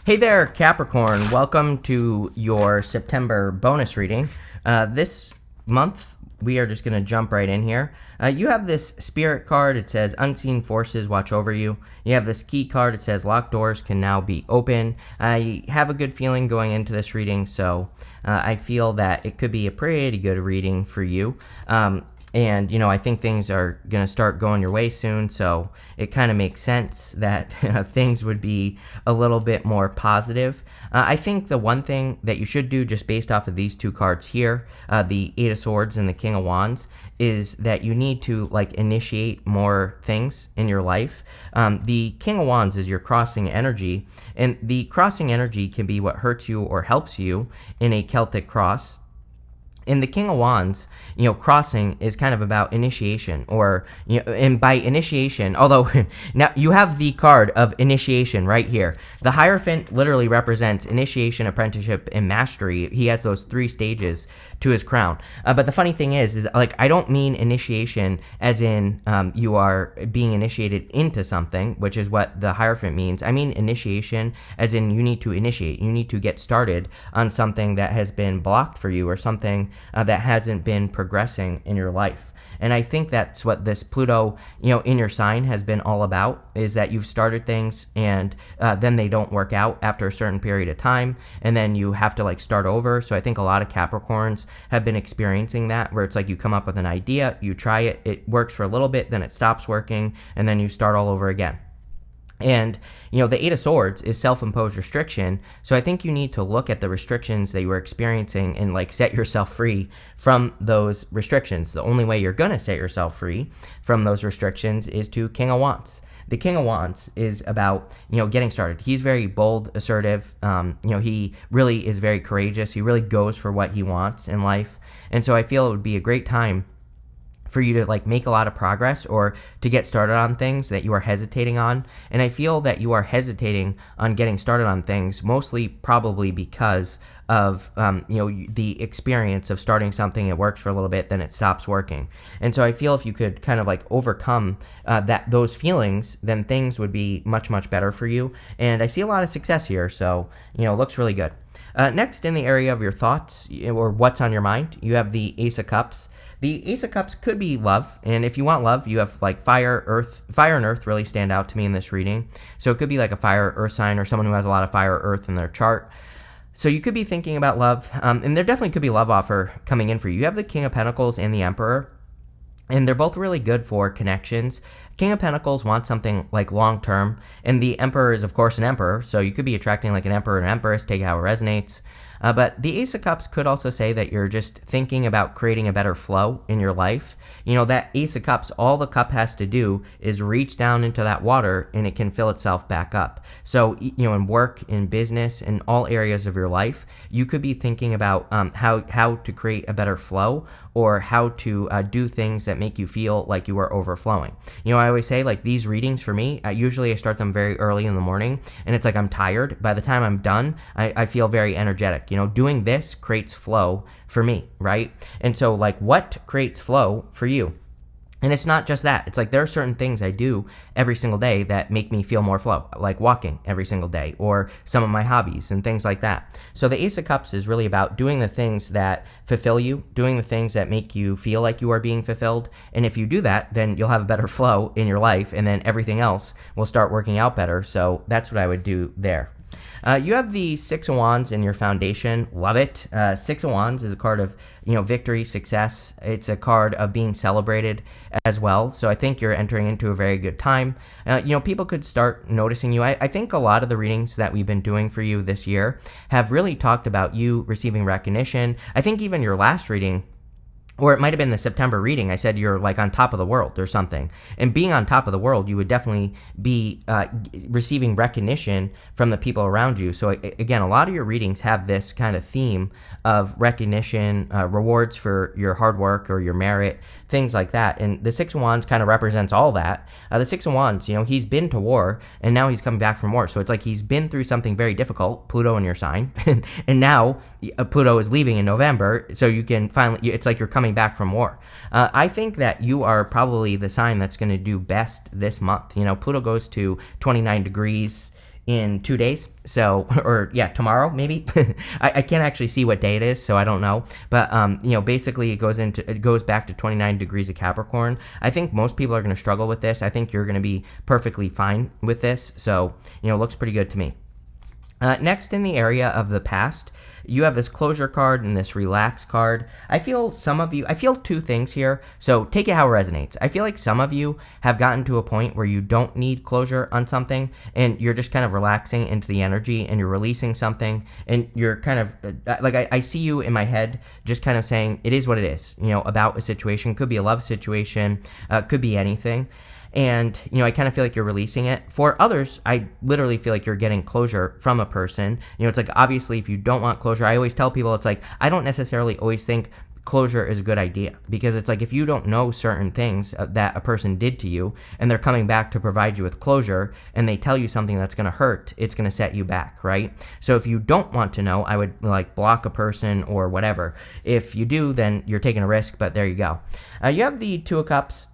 Hey there, Capricorn. Welcome to your September bonus reading. This month, we are just going to jump right in here. You have this spirit card. It says unseen forces watch over you. You have this key card. It says locked doors can now be open. I have a good feeling going into this reading, so I feel that it could be a pretty good reading for you. And, I think things are going to start going your way soon, so it kind of makes sense that things would be a little bit more positive. I think the one thing that you should do, just based off of these two cards here, the Eight of Swords and the King of Wands, is that you need to, initiate more things in your life. The King of Wands is your crossing energy, and the crossing energy can be what hurts you or helps you in a Celtic cross. In the King of Wands, crossing is kind of about initiation, and by initiation, although now you have the card of initiation right here. The Hierophant literally represents initiation, apprenticeship, and mastery. He has those three stages to his crown. But the funny thing is I don't mean initiation as in you are being initiated into something, which is what the Hierophant means. I mean initiation as in you need to initiate. You need to get started on something that has been blocked for you or something that hasn't been progressing in your life. And I think that's what this Pluto, in your sign has been all about, is that you've started things and then they don't work out after a certain period of time, and then you have to start over. So I think a lot of Capricorns have been experiencing that, where it's like you come up with an idea, you try it, it works for a little bit, then it stops working, and then you start all over again. And, the Eight of Swords is self-imposed restriction. So I think you need to look at the restrictions that you were experiencing and set yourself free from those restrictions. The only way you're going to set yourself free from those restrictions is to King of Wands. The King of Wands is about, getting started. He's very bold, assertive. He really is very courageous. He really goes for what he wants in life. And so I feel it would be a great time for you to make a lot of progress or to get started on things that you are hesitating on. And I feel that you are hesitating on getting started on things mostly probably because of the experience of starting something, it works for a little bit, then it stops working. And so I feel if you could kind of overcome those feelings, then things would be much, much better for you. And I see a lot of success here, so it looks really good. Next, in the area of your thoughts or what's on your mind, you have the Ace of Cups. The Ace of Cups could be love, and if you want love, you have fire and earth really stand out to me in this reading. So it could be a fire earth sign or someone who has a lot of fire earth in their chart. So you could be thinking about love, and there definitely could be a love offer coming in for you. You have the King of Pentacles and the Emperor, and they're both really good for connections. King of Pentacles wants something long-term, and the Emperor is, of course, an emperor, so you could be attracting an emperor and an empress, take how it resonates. But the Ace of Cups could also say that you're just thinking about creating a better flow in your life. That Ace of Cups, all the cup has to do is reach down into that water and it can fill itself back up. So, in work, in business, in all areas of your life, you could be thinking about how to create a better flow or how to do things that make you feel like you are overflowing. I always say these readings for me, usually I start them very early in the morning and it's I'm tired. By the time I'm done, I feel very energetic. Doing this creates flow for me, right? And so what creates flow for you? And it's not just that. It's there are certain things I do every single day that make me feel more flow, like walking every single day or some of my hobbies and things like that. So the Ace of Cups is really about doing the things that fulfill you, doing the things that make you feel like you are being fulfilled. And if you do that, then you'll have a better flow in your life, and then everything else will start working out better. So that's what I would do there. You have the Six of Wands in your foundation. Love it. Six of Wands is a card of, victory, success. It's a card of being celebrated as well. So I think you're entering into a very good time. People could start noticing you. I think a lot of the readings that we've been doing for you this year have really talked about you receiving recognition. I think even your last reading, or it might have been the September reading, I said you're on top of the world or something. And being on top of the world, you would definitely be receiving recognition from the people around you. So again, a lot of your readings have this kind of theme of recognition, rewards for your hard work or your merit, things like that. And the Six of Wands kind of represents all that. The Six of Wands, he's been to war and now he's coming back from war. So it's he's been through something very difficult, Pluto in your sign, and now Pluto is leaving in November. So you can finally, it's you're coming back from war. I think that you are probably the sign that's going to do best this month. Pluto goes to 29 degrees in 2 days. So, or yeah, tomorrow maybe. I can't actually see what day it is, so I don't know. But basically it goes back to 29 degrees of Capricorn. I think most people are going to struggle with this. I think you're going to be perfectly fine with this. So, it looks pretty good to me. Next, in the area of the past, you have this closure card and this relax card. I feel two things here, so take it how it resonates. I feel like some of you have gotten to a point where you don't need closure on something, and you're just kind of relaxing into the energy, and you're releasing something, and you're kind of, I see you in my head just kind of saying, it is what it is, about a situation. Could be a love situation, could be anything. And, I kind of feel like you're releasing it. For others, I literally feel like you're getting closure from a person. It's like, obviously, if you don't want closure, I always tell people, it's like, I don't necessarily always think closure is a good idea, because it's like, if you don't know certain things that a person did to you, and they're coming back to provide you with closure, and they tell you something that's going to hurt, it's going to set you back, right? So if you don't want to know, I would block a person or whatever. If you do, then you're taking a risk, but there you go. You have the Two of Cups.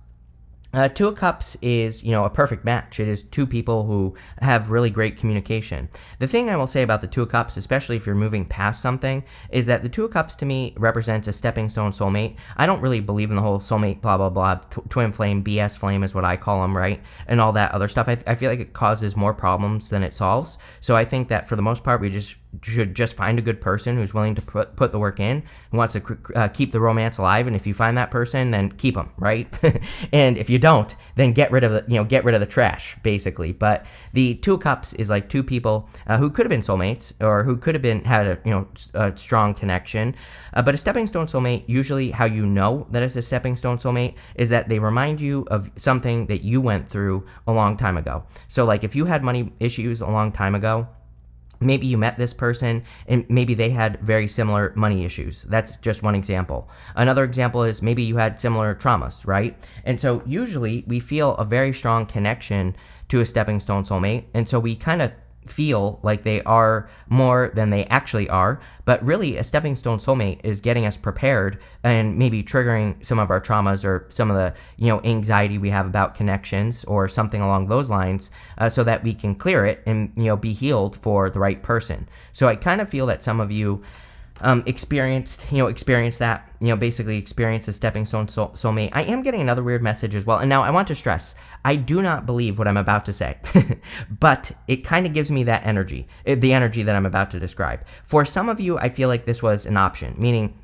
Two of Cups is, a perfect match. It is two people who have really great communication. The thing I will say about the Two of Cups, especially if you're moving past something, is that the Two of Cups to me represents a stepping stone soulmate. I don't really believe in the whole soulmate, blah, blah, blah, twin flame, BS flame is what I call them, right? And all that other stuff. I feel like it causes more problems than it solves. So I think that for the most part, we should just find a good person who's willing to put the work in, who wants to keep the romance alive. And if you find that person, then keep them, right? And if you don't, then get rid of the trash, basically. But the Two of Cups is like two people who could have been soulmates, or who could have had a strong connection. But a stepping stone soulmate, usually how you know that it's a stepping stone soulmate is that they remind you of something that you went through a long time ago. So like, if you had money issues a long time ago, maybe you met this person and maybe they had very similar money issues. That's just one example. Another example is maybe you had similar traumas, right? And so usually we feel a very strong connection to a stepping stone soulmate. And so we kind of feel like they are more than they actually are, but really a stepping stone soulmate is getting us prepared and maybe triggering some of our traumas or some of the anxiety we have about connections or something along those lines, so that we can clear it and be healed for the right person. So I kind of feel that some of you experienced that, basically experienced a stepping stone soulmate. I am getting another weird message as well. And now I want to stress, I do not believe what I'm about to say, but it kind of gives me that energy, the energy that I'm about to describe. For some of you, I feel like this was an option, meaning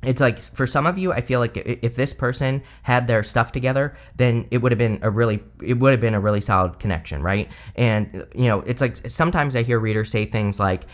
it's like, for some of you, I feel like if this person had their stuff together, then it would have been a really solid connection, right? And it's like, sometimes I hear readers say things like,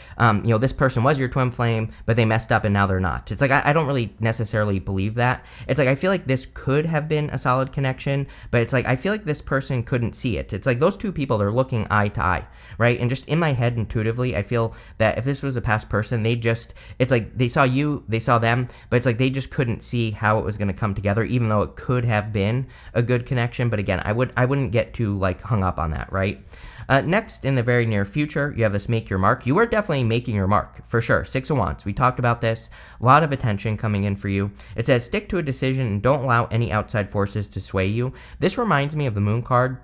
this person was your twin flame, but they messed up and now they're not. It's like, I don't really necessarily believe that. It's like, I feel like this could have been a solid connection, but it's like, I feel like this person couldn't see it. It's like, those two people are looking eye to eye, right? And just in my head, intuitively, I feel that if this was a past person, it's like they saw you, they saw them, but it's like they just couldn't see how it was going to come together, even though it could have been a good connection. But again, I wouldn't get too hung up on that, right? Next, in the very near future, you have this make your mark. You are definitely making your mark, for sure. Six of Wands. We talked about this. A lot of attention coming in for you. It says, stick to a decision and don't allow any outside forces to sway you. This reminds me of the Moon card.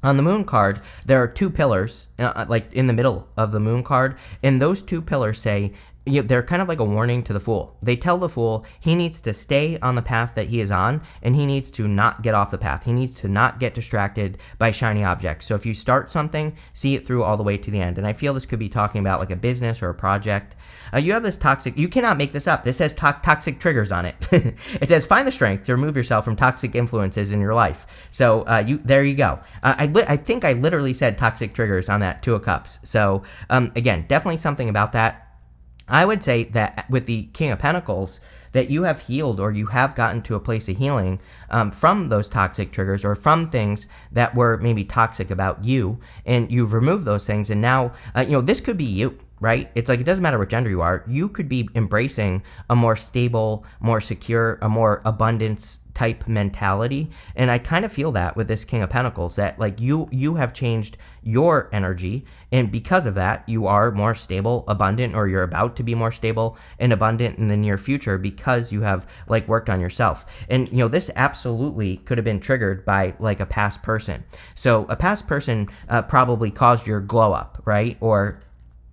On the Moon card, there are two pillars, in the middle of the Moon card, and those two pillars say, they're kind of like a warning to the Fool. They tell the Fool he needs to stay on the path that he is on, and he needs to not get off the path. He needs to not get distracted by shiny objects. So if you start something, see it through all the way to the end. And I feel this could be talking about like a business or a project. You have this toxic, you cannot make this up. This says toxic triggers on it. It says, find the strength to remove yourself from toxic influences in your life. So there you go. I think I literally said toxic triggers on that Two of Cups. So again, definitely something about that. I would say that with the King of Pentacles, that you have healed, or you have gotten to a place of healing from those toxic triggers, or from things that were maybe toxic about you, and you've removed those things. And now, this could be you, right? It's like, it doesn't matter what gender you are. You could be embracing a more stable, more secure, a more abundance type mentality. And I kind of feel that with this King of Pentacles, that like you have changed your energy, and because of that you are more stable, abundant, or you're about to be more stable and abundant in the near future because you have like worked on yourself. And this absolutely could have been triggered by like a past person. So a past person probably caused your glow up, right? Or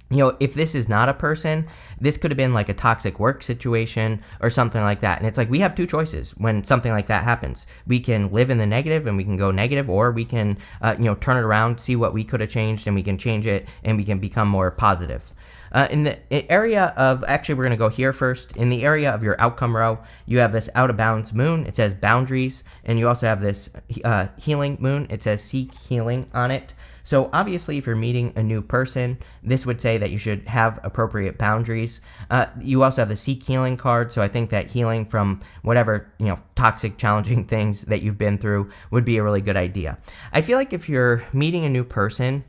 if this is not a person, this could have been like a toxic work situation or something like that. And it's like we have two choices when something like that happens. We can live in the negative and we can go negative, or we can, turn it around, see what we could have changed, and we can change it and we can become more positive. In the area of, actually, we're going to go here first. In the area of your outcome row, you have this out of bounds moon. It says boundaries. And you also have this healing moon. It says seek healing on it. So obviously, if you're meeting a new person, this would say that you should have appropriate boundaries. You also have the seek healing card. So I think that healing from whatever, toxic, challenging things that you've been through would be a really good idea. I feel like if you're meeting a new person,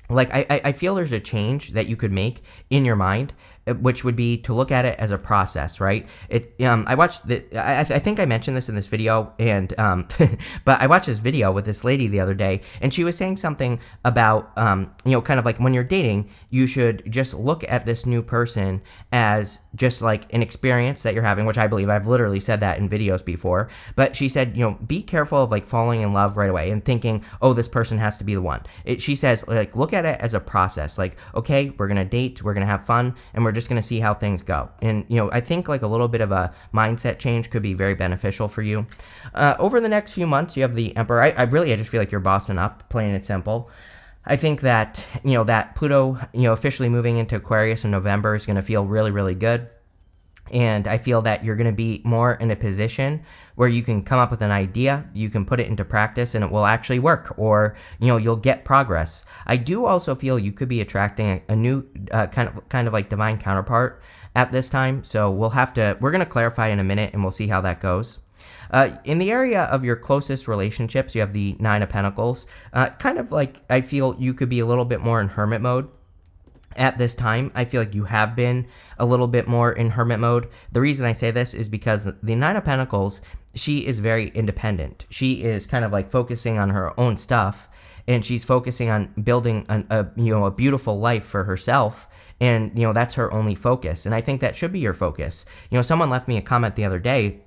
like I feel there's a change that you could make in your mind, which would be to look at it as a process, right? I watched I think I mentioned this in this video, and but I watched this video with this lady the other day, and she was saying something about kind of like when you're dating, you should just look at this new person as just like an experience that you're having, which I believe I've literally said that in videos before. But she said, be careful of like falling in love right away and thinking, oh, this person has to be the one. She says, like, look at it as a process. Like, okay, we're gonna date, we're gonna have fun, and we're just going to see how things go. And, I think like a little bit of a mindset change could be very beneficial for you. Over the next few months, you have the Emperor. I just feel like you're bossing up, plain and simple. I think that, that Pluto, officially moving into Aquarius in November is going to feel really, really good. And I feel that you're going to be more in a position where you can come up with an idea, you can put it into practice, and it will actually work, or, you'll get progress. I do also feel you could be attracting a new kind of like divine counterpart at this time. So we're going to clarify in a minute, and we'll see how that goes. In the area of your closest relationships, you have the Nine of Pentacles. Kind of like I feel you could be a little bit more in hermit mode. At this time, I feel like you have been a little bit more in hermit mode. The reason I say this is because the Nine of Pentacles, she is very independent. She is kind of like focusing on her own stuff, and she's focusing on building a beautiful life for herself. And, that's her only focus. And I think that should be your focus. Someone left me a comment the other day.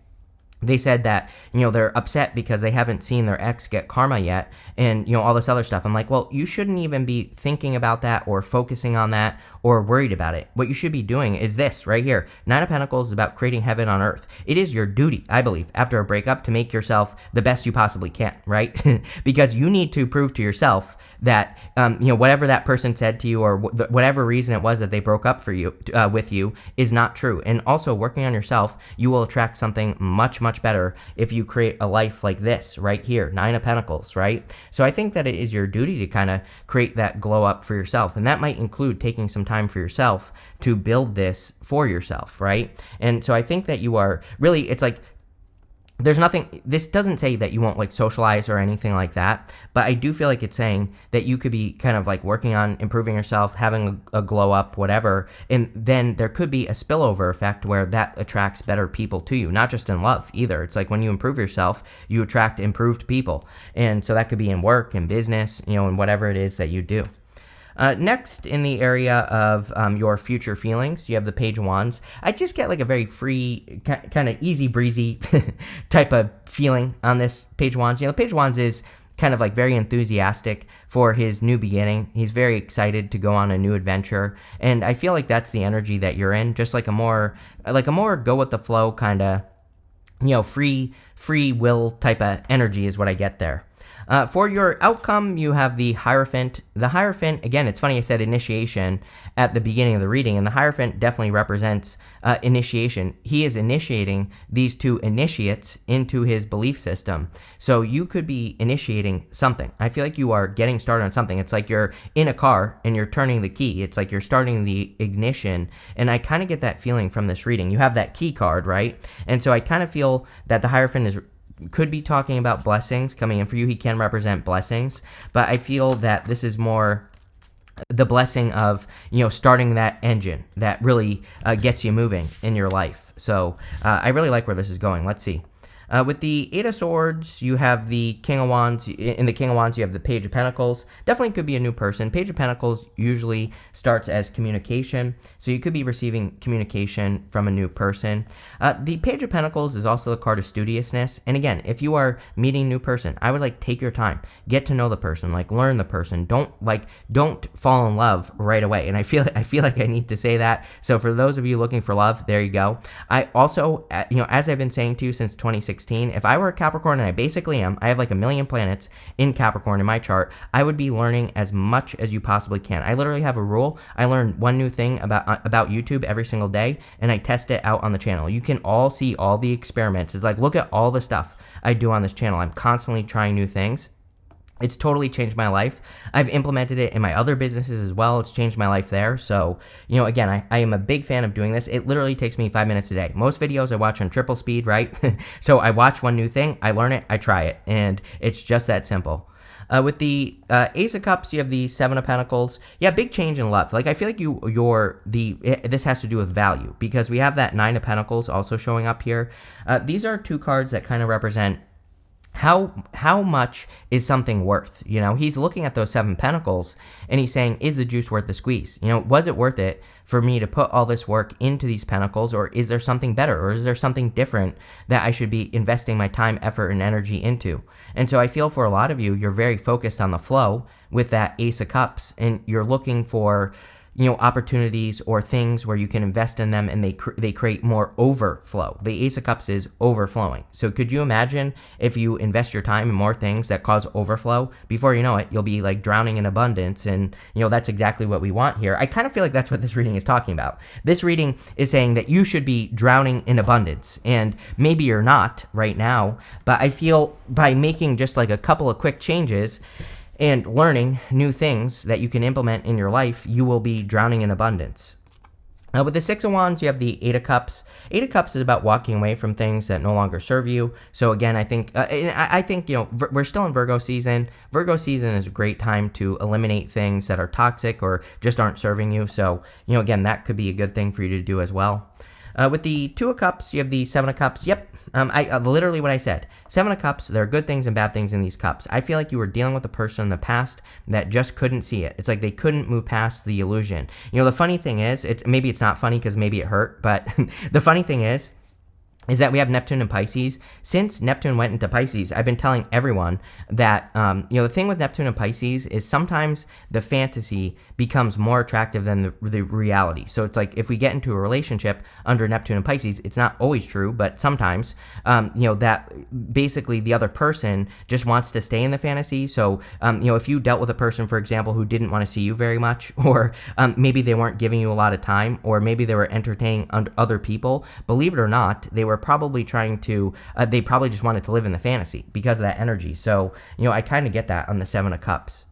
They said that, they're upset because they haven't seen their ex get karma yet, and, all this other stuff. I'm like, well, you shouldn't even be thinking about that or focusing on that or worried about it. What you should be doing is this right here. Nine of Pentacles is about creating heaven on earth. It is your duty, I believe, after a breakup to make yourself the best you possibly can, right? Because you need to prove to yourself that, whatever that person said to you, or whatever reason it was that they broke up with you is not true. And also, working on yourself, you will attract something much, much better if you create a life like this right here, Nine of Pentacles, right? So I think that it is your duty to kind of create that glow up for yourself. And that might include taking some time for yourself to build this for yourself, right? And so I think that you are really, it's like, there's nothing, this doesn't say that you won't like socialize or anything like that, but I do feel like it's saying that you could be kind of like working on improving yourself, having a glow up, whatever, and then there could be a spillover effect where that attracts better people to you, not just in love either. It's like when you improve yourself, you attract improved people. And so that could be in work and business, and whatever it is that you do. Next, in the area of your future feelings, you have the Page of Wands. I just get like a very free, kind of easy breezy type of feeling on this Page of Wands. The Page of Wands is kind of like very enthusiastic for his new beginning. He's very excited to go on a new adventure, and I feel like that's the energy that you're in. Just like a more go with the flow kind of, free will type of energy is what I get there. For your outcome, you have the Hierophant. The Hierophant, again, it's funny I said initiation at the beginning of the reading, and the Hierophant definitely represents initiation. He is initiating these two initiates into his belief system. So you could be initiating something. I feel like you are getting started on something. It's like you're in a car and you're turning the key. It's like you're starting the ignition, and I kind of get that feeling from this reading. You have that key card, right? And so I kind of feel that the Hierophant could be talking about blessings coming in for you. He can represent blessings, but I feel that this is more the blessing of, starting that engine that really gets you moving in your life. So I really like where this is going. Let's see. With the Eight of Swords, you have the King of Wands. In the King of Wands, you have the Page of Pentacles. Definitely could be a new person. Page of Pentacles usually starts as communication, so you could be receiving communication from a new person. The Page of Pentacles is also the card of studiousness. And again, if you are meeting a new person, I would like take your time, get to know the person, like learn the person. Don't fall in love right away. And I feel like I need to say that. So for those of you looking for love, there you go. I also, as I've been saying to you since 2016. If I were a Capricorn, and I basically am, I have like 1 million planets in Capricorn in my chart, I would be learning as much as you possibly can. I literally have a rule. I learn one new thing about YouTube every single day, and I test it out on the channel. You can all see all the experiments. It's like, look at all the stuff I do on this channel. I'm constantly trying new things. It's totally changed my life. I've implemented it in my other businesses as well. It's changed my life there. So, again, I am a big fan of doing this. It literally takes me 5 minutes a day. Most videos I watch on triple speed, right? So I watch one new thing, I learn it, I try it, and it's just that simple. With the Ace of Cups, you have the Seven of Pentacles. Yeah, big change in love. Like, I feel like this has to do with value, because we have that Nine of Pentacles also showing up here. These are two cards that kind of represent how much is something worth. He's looking at those Seven Pentacles and he's saying, is the juice worth the squeeze? Was it worth it for me to put all this work into these pentacles, or is there something better, or is there something different that I should be investing my time, effort, and energy into? And so I feel for a lot of you, you're very focused on the flow with that Ace of Cups, and you're looking for opportunities or things where you can invest in them, and they create more overflow. The Ace of Cups is overflowing. So could you imagine if you invest your time in more things that cause overflow? Before you know it, you'll be like drowning in abundance, and that's exactly what we want here. I kind of feel like that's what this reading is talking about. This reading is saying that you should be drowning in abundance, and maybe you're not right now, but I feel by making just like a couple of quick changes and learning new things that you can implement in your life, you will be drowning in abundance. With the Six of Wands, you have the Eight of Cups. Eight of Cups is about walking away from things that no longer serve you. So again, I think we're still in Virgo season. Virgo season is a great time to eliminate things that are toxic or just aren't serving you. So again, that could be a good thing for you to do as well. With the Two of Cups, you have the Seven of Cups. Yep, literally what I said. Seven of Cups, there are good things and bad things in these cups. I feel like you were dealing with a person in the past that just couldn't see it. It's like they couldn't move past the illusion. The funny thing is, maybe it's not funny because maybe it hurt, but the funny thing is that we have Neptune and Pisces. Since Neptune went into Pisces, I've been telling everyone that, the thing with Neptune and Pisces is sometimes the fantasy becomes more attractive than the reality. So it's like if we get into a relationship under Neptune and Pisces, it's not always true, but sometimes, that basically the other person just wants to stay in the fantasy. So, if you dealt with a person, for example, who didn't want to see you very much, or maybe they weren't giving you a lot of time, or maybe they were entertaining other people, believe it or not, they were probably trying to, they probably just wanted to live in the fantasy because of that energy. So, I kind of get that on the Seven of Cups.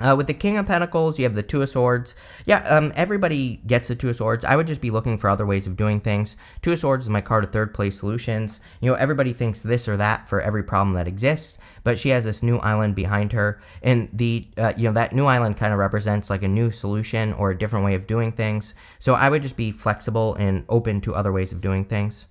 With the King of Pentacles, you have the Two of Swords. Yeah, everybody gets the Two of Swords. I would just be looking for other ways of doing things. Two of Swords is my card of third place solutions. Everybody thinks this or that for every problem that exists, but she has this new island behind her, and that new island kind of represents like a new solution or a different way of doing things. So I would just be flexible and open to other ways of doing things.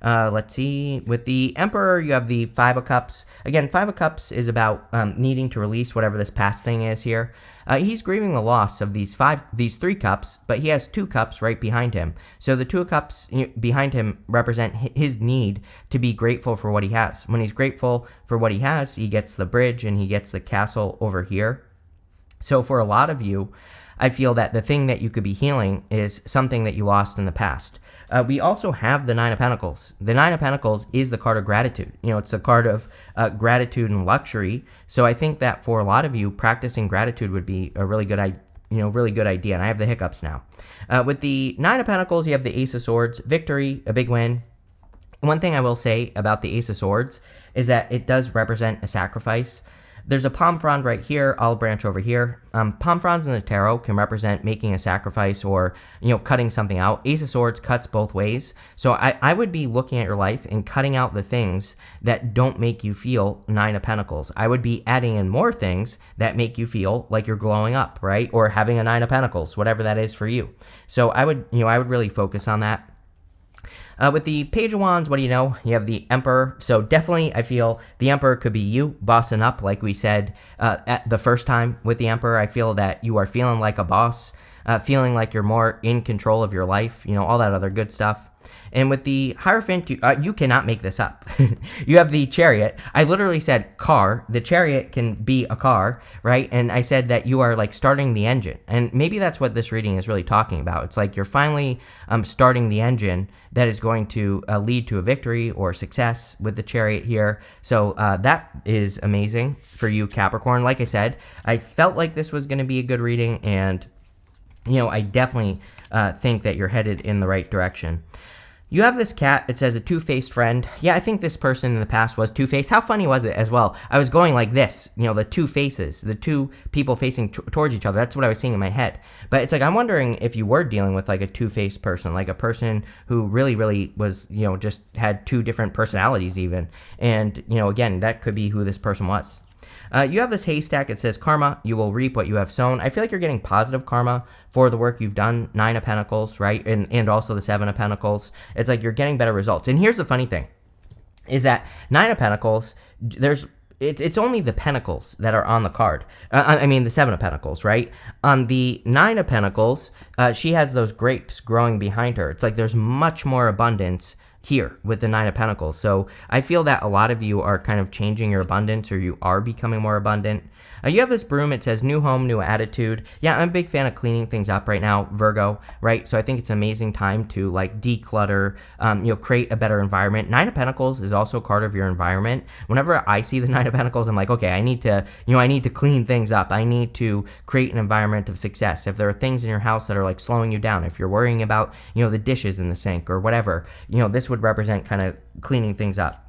Let's see. With the Emperor, you have the Five of Cups. Again, Five of Cups is about needing to release whatever this past thing is here. He's grieving the loss of these three cups, but he has two cups right behind him. So the Two of Cups behind him represent his need to be grateful for what he has. When he's grateful for what he has, he gets the bridge and he gets the castle over here. So for a lot of you, I feel that the thing that you could be healing is something that you lost in the past. We also have the Nine of Pentacles. The Nine of Pentacles is the card of gratitude. It's the card of gratitude and luxury. So I think that for a lot of you, practicing gratitude would be a really good idea. And I have the hiccups now. With the Nine of Pentacles, you have the Ace of Swords. Victory, a big win. One thing I will say about the Ace of Swords is that it does represent a sacrifice. There's a palm frond right here, olive branch over here. Palm fronds in the tarot can represent making a sacrifice or, cutting something out. Ace of Swords cuts both ways. So I would be looking at your life and cutting out the things that don't make you feel Nine of Pentacles. I would be adding in more things that make you feel like you're glowing up, right? Or having a Nine of Pentacles, whatever that is for you. So I would really focus on that. With the Page of Wands, what do you know? You have the Emperor. So definitely, I feel the Emperor could be you bossing up, like we said at the first time with the Emperor. I feel that you are feeling like a boss, feeling like you're more in control of your life, all that other good stuff. And with the Hierophant, you cannot make this up. You have the Chariot. I literally said car. The Chariot can be a car, right? And I said that you are like starting the engine. And maybe that's what this reading is really talking about. It's like you're finally starting the engine that is going to lead to a victory or success with the Chariot here. So that is amazing for you, Capricorn. Like I said, I felt like this was going to be a good reading, and I definitely think that you're headed in the right direction. You have this cat. It says a two-faced friend. Yeah, I think this person in the past was two-faced. How funny was it as well? I was going like this, the two faces, the two people facing towards each other. That's what I was seeing in my head. But it's like, I'm wondering if you were dealing with like a two-faced person, like a person who really, really was, just had two different personalities even. And, again, that could be who this person was. You have this haystack. It says karma. You will reap what you have sown. I feel like you're getting positive karma for the work you've done. 9 of Pentacles, right? And also the 7 of Pentacles. It's like you're getting better results. And here's the funny thing, is that 9 of Pentacles, it's only the Pentacles that are on the card. I mean, the 7 of Pentacles, right? On the 9 of Pentacles, she has those grapes growing behind her. It's like there's much more abundance here with the 9 of Pentacles. So I feel that a lot of you are kind of changing your abundance, or you are becoming more abundant. You have this broom. It says new home, new attitude. Yeah, I'm a big fan of cleaning things up right now, Virgo, right? So I think it's an amazing time to like declutter, create a better environment. 9 of Pentacles is also a card of your environment. Whenever I see the 9 of Pentacles, I'm like, okay, I need to clean things up. I need to create an environment of success. If there are things in your house that are like slowing you down, if you're worrying about, the dishes in the sink or whatever, this would represent kind of cleaning things up.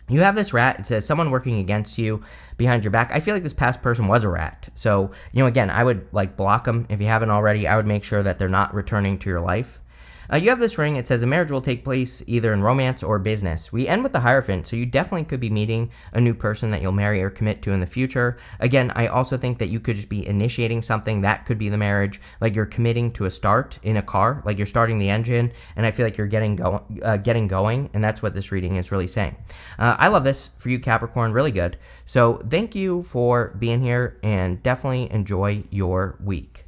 You have this rat. It says someone working against you behind your back. I feel like this past person was a rat. So, again, I would like block them if you haven't already. I would make sure that they're not returning to your life. You have this ring. It says a marriage will take place either in romance or business. We end with the Hierophant, so you definitely could be meeting a new person that you'll marry or commit to in the future. Again, I also think that you could just be initiating something. That could be the marriage. Like you're committing to a start in a car, like you're starting the engine, and I feel like you're getting going, and that's what this reading is really saying. I love this for you, Capricorn. Really good. So thank you for being here, and definitely enjoy your week.